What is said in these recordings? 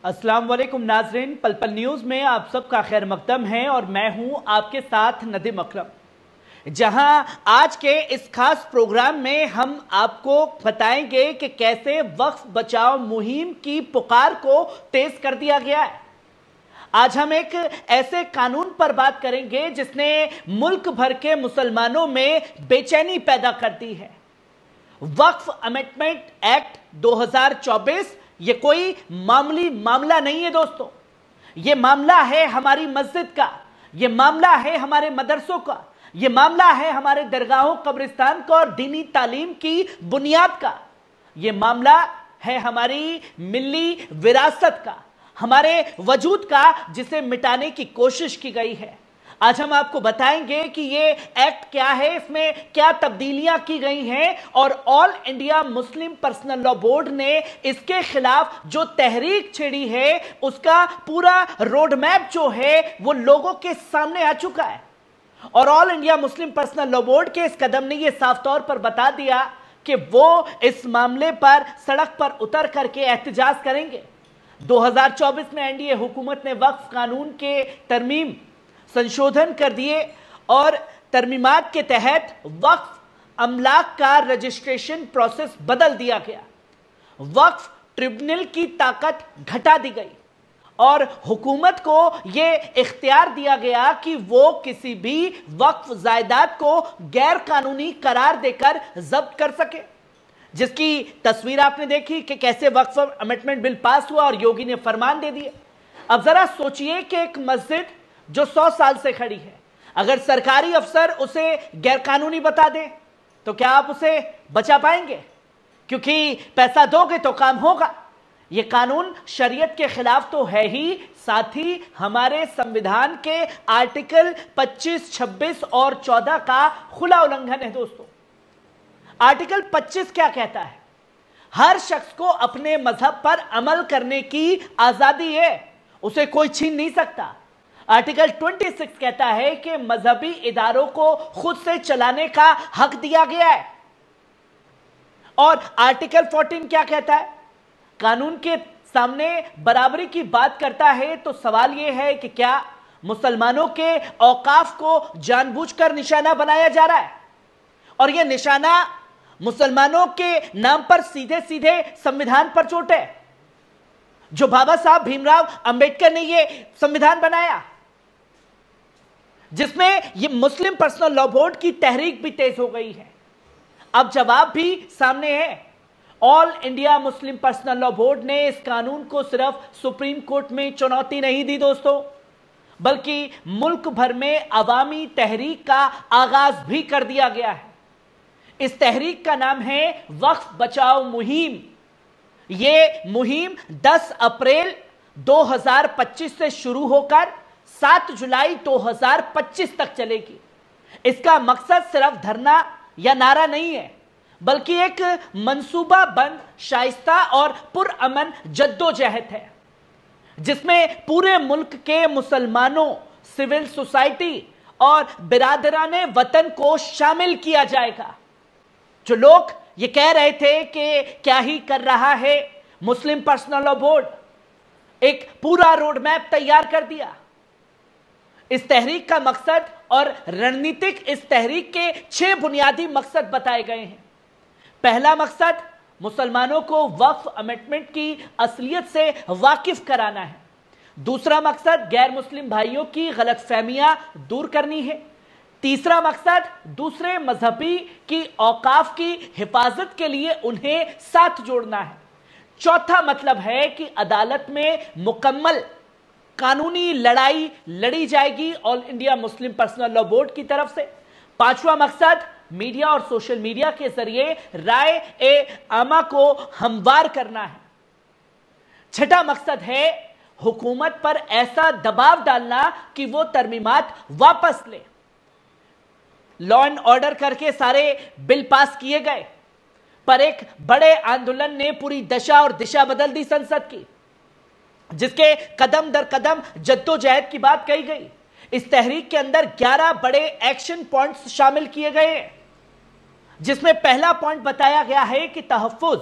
अस्सलाम वालेकुम नाजरीन, पल पल न्यूज़ में आप सबका खैर मकदम है और मैं हूं आपके साथ नदीम अकरम। जहां आज के इस खास प्रोग्राम में हम आपको बताएंगे कि कैसे वक्फ बचाओ मुहिम की पुकार को तेज कर दिया गया है। आज हम एक ऐसे कानून पर बात करेंगे जिसने मुल्क भर के मुसलमानों में बेचैनी पैदा कर दी है। वक्फ अमेंडमेंट एक्ट 2024 ये कोई मामूली मामला नहीं है दोस्तों। ये मामला है हमारी मस्जिद का, ये मामला है हमारे मदरसों का, ये मामला है हमारे दरगाहों कब्रिस्तान का और दीनी तालीम की बुनियाद का। ये मामला है हमारी मिल्ली विरासत का, हमारे वजूद का, जिसे मिटाने की कोशिश की गई है। आज हम आपको बताएंगे कि ये एक्ट क्या है, इसमें क्या तब्दीलियां की गई हैं और all India Muslim personal law board ने इसके खिलाफ जो तहरीक छेड़ी है उसका पूरा रोड मैप जो है वो लोगों के सामने आ चुका है। और all India Muslim personal law board के इस कदम ने यह साफ तौर पर बता दिया कि वो इस मामले पर सड़क पर उतर करके एहतजाज करेंगे। 2024 में एनडीए हुकूमत ने वक्फ कानून के तरमीम संशोधन कर दिए और तरमीमात के तहत वक्फ अमलाक का रजिस्ट्रेशन प्रोसेस बदल दिया गया। वक्फ ट्रिब्यूनल की ताकत घटा दी गई और हुकूमत को यह इख्तियार दिया गया कि वो किसी भी वक्फ जायदाद को गैर कानूनी करार देकर जब्त कर सके, जिसकी तस्वीर आपने देखी कि कैसे वक्फ अमेंडमेंट बिल पास हुआ और योगी ने फरमान दे दिए। अब जरा सोचिए कि एक मस्जिद जो 100 साल से खड़ी है, अगर सरकारी अफसर उसे गैरकानूनी बता दे तो क्या आप उसे बचा पाएंगे? क्योंकि पैसा दोगे तो काम होगा। यह कानून शरीयत के खिलाफ तो है ही, साथ ही हमारे संविधान के आर्टिकल 25, 26 और 14 का खुला उल्लंघन है दोस्तों। आर्टिकल 25 क्या कहता है? हर शख्स को अपने मजहब पर अमल करने की आजादी है, उसे कोई छीन नहीं सकता। आर्टिकल 26 कहता है कि मजहबी इदारों को खुद से चलाने का हक दिया गया है। और आर्टिकल 14 क्या कहता है? कानून के सामने बराबरी की बात करता है। तो सवाल यह है कि क्या मुसलमानों के औकाफ को जानबूझकर निशाना बनाया जा रहा है? और यह निशाना मुसलमानों के नाम पर सीधे सीधे संविधान पर चोट है। जो बाबा साहब भीमराव अंबेडकर ने यह संविधान बनाया, जिसमें यह मुस्लिम पर्सनल लॉ बोर्ड की तहरीक भी तेज हो गई है। अब जवाब भी सामने है। All India Muslim personal law board ने इस कानून को सिर्फ सुप्रीम कोर्ट में चुनौती नहीं दी दोस्तों, बल्कि मुल्क भर में अवामी तहरीक का आगाज भी कर दिया गया है। इस तहरीक का नाम है वक्फ बचाओ मुहिम। यह मुहिम 10 अप्रैल 2025 से शुरू होकर 7 जुलाई 2025 तक चलेगी। इसका मकसद सिर्फ धरना या नारा नहीं है, बल्कि एक मंसूबा बंद, शाइस्ता और पुरअमन जद्दोजहद है, जिसमें पूरे मुल्क के मुसलमानों, सिविल सोसाइटी और बिरादराने वतन को शामिल किया जाएगा। जो लोग ये कह रहे थे कि क्या ही कर रहा है मुस्लिम पर्सनल लॉ बोर्ड, एक पूरा रोड मैप तैयार कर दिया। इस तहरीक का मकसद और रणनीतिक इस तहरीक के 6 बुनियादी मकसद बताए गए हैं। पहला मकसद मुसलमानों को वक्फ अमेंडमेंट की असलियत से वाकिफ कराना है। दूसरा मकसद गैर मुस्लिम भाइयों की गलतफहमियां दूर करनी है। तीसरा मकसद दूसरे मजहबी की औकाफ की हिफाजत के लिए उन्हें साथ जोड़ना है। चौथा मतलब है कि अदालत में मुकम्मल कानूनी लड़ाई लड़ी जाएगी all India Muslim personal law board की तरफ से। पांचवा मकसद मीडिया और सोशल मीडिया के जरिए राय ए आमा को हमवार करना है। छठा मकसद है हुकूमत पर ऐसा दबाव डालना कि वो तरमीमात वापस ले। लॉ एंड ऑर्डर करके सारे बिल पास किए गए, पर एक बड़े आंदोलन ने पूरी दशा और दिशा बदल दी संसद की, जिसके कदम दर कदम जद्दोजहद की बात कही गई। इस तहरीक के अंदर 11 बड़े एक्शन पॉइंट्स शामिल किए गए हैं, जिसमें पहला पॉइंट बताया गया है कि तहफ्फुज,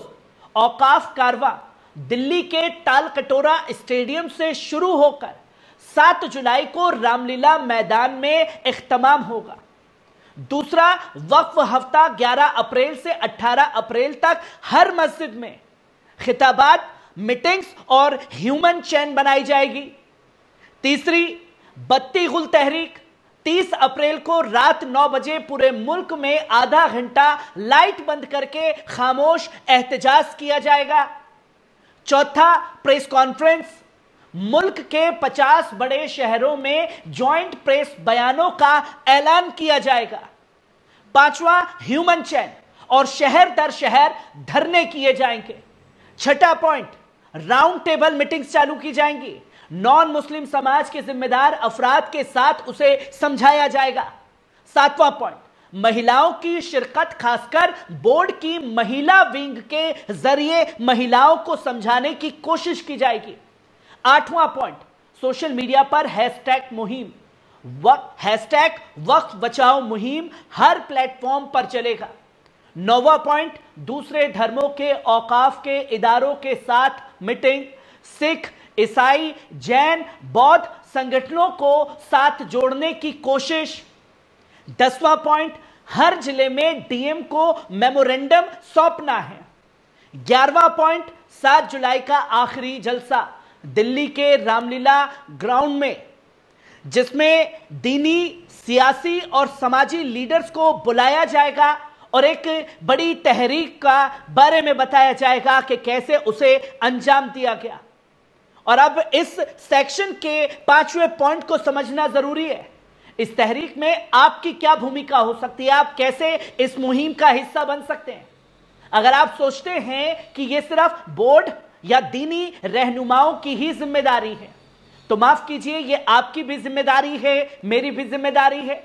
औकाफ कारवा, दिल्ली के तालकटोरा स्टेडियम से शुरू होकर 7 जुलाई को रामलीला मैदान में इख्तिताम होगा। दूसरा वक्फ हफ्ता 11 अप्रैल से 18 अप्रैल तक हर मस्जिद में खिताबात, मीटिंग्स और ह्यूमन चेन बनाई जाएगी। तीसरी बत्ती गुल तहरीक 30 अप्रैल को रात 9 बजे पूरे मुल्क में आधा घंटा लाइट बंद करके खामोश एहतजाज किया जाएगा। चौथा प्रेस कॉन्फ्रेंस, मुल्क के 50 बड़े शहरों में जॉइंट प्रेस बयानों का ऐलान किया जाएगा। पांचवा ह्यूमन चैन और शहर दर शहर धरने किए जाएंगे। छठा पॉइंट, राउंड टेबल मीटिंग्स चालू की जाएंगी। नॉन मुस्लिम समाज के जिम्मेदार अफराद के साथ उसे समझाया जाएगा। सातवां पॉइंट, महिलाओं की शिरकत, खासकर बोर्ड की महिला विंग के जरिए महिलाओं को समझाने की कोशिश की जाएगी। आठवां पॉइंट, सोशल मीडिया पर हैशटैग मुहिम, हैशटैग वक्फ बचाओ मुहिम हर प्लेटफॉर्म पर चलेगा। नौवां पॉइंट, दूसरे धर्मों के औकाफ के इदारों के साथ मीटिंग, सिख, ईसाई, जैन, बौद्ध संगठनों को साथ जोड़ने की कोशिश। 10वां पॉइंट, हर जिले में डीएम को मेमोरेंडम सौंपना है। 11वां पॉइंट, 7 जुलाई का आखिरी जलसा दिल्ली के रामलीला ग्राउंड में, जिसमें दीनी, सियासी और समाजी लीडर्स को बुलाया जाएगा और एक बड़ी तहरीक का बारे में बताया जाएगा कि कैसे उसे अंजाम दिया गया। और अब इस सेक्शन के 5वें पॉइंट को समझना जरूरी है। इस तहरीक में आपकी क्या भूमिका हो सकती है, आप कैसे इस मुहिम का हिस्सा बन सकते हैं। अगर आप सोचते हैं कि यह सिर्फ बोर्ड या दीनी रहनुमाओं की ही जिम्मेदारी है, तो माफ कीजिए, यह आपकी भी जिम्मेदारी है, मेरी भी जिम्मेदारी है,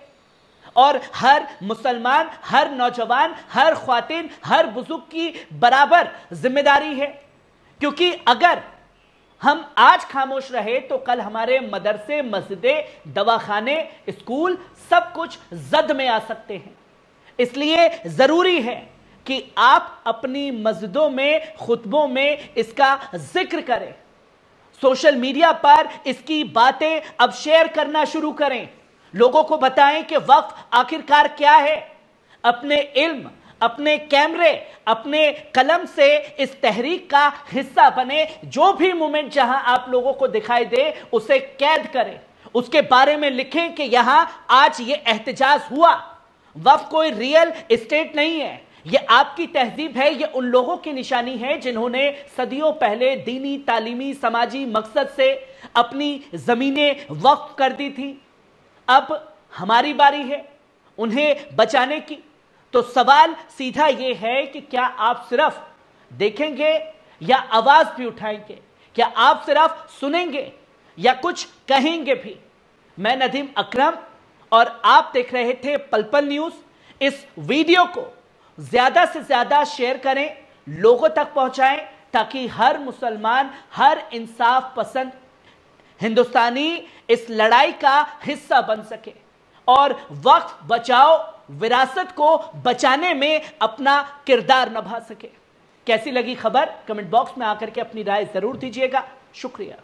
और हर मुसलमान, हर नौजवान, हर ख्वातीन, हर बुजुर्ग की बराबर जिम्मेदारी है। क्योंकि अगर हम आज खामोश रहे तो कल हमारे मदरसे, मस्जिदें, दवाखाने, स्कूल सब कुछ जद में आ सकते हैं। इसलिए जरूरी है कि आप अपनी मस्जिदों में, खुतबों में इसका जिक्र करें, सोशल मीडिया पर इसकी बातें अब शेयर करना शुरू करें, लोगों को बताएं कि वक्फ आखिरकार क्या है। अपने इल्म, अपने कैमरे, अपने कलम से इस तहरीक का हिस्सा बने। जो भी मोमेंट जहां आप लोगों को दिखाई दे उसे कैद करें, उसके बारे में लिखें कि यहां आज ये एहतजाज हुआ। वक्फ कोई रियल एस्टेट नहीं है, ये आपकी तहजीब है, ये उन लोगों की निशानी है जिन्होंने सदियों पहले दीनी, तालीमी, समाजी मकसद से अपनी जमीनें वक्फ कर दी थी। अब हमारी बारी है उन्हें बचाने की। तो सवाल सीधा यह है कि क्या आप सिर्फ देखेंगे या आवाज भी उठाएंगे? क्या आप सिर्फ सुनेंगे या कुछ कहेंगे भी? मैं नदीम अकरम और आप देख रहे थे पल पल न्यूज। इस वीडियो को ज्यादा से ज्यादा शेयर करें, लोगों तक पहुंचाएं, ताकि हर मुसलमान, हर इंसाफ पसंद हिंदुस्तानी इस लड़ाई का हिस्सा बन सके और वक्फ बचाओ विरासत को बचाने में अपना किरदार निभा सके। कैसी लगी खबर? कमेंट बॉक्स में आकर के अपनी राय जरूर दीजिएगा। शुक्रिया।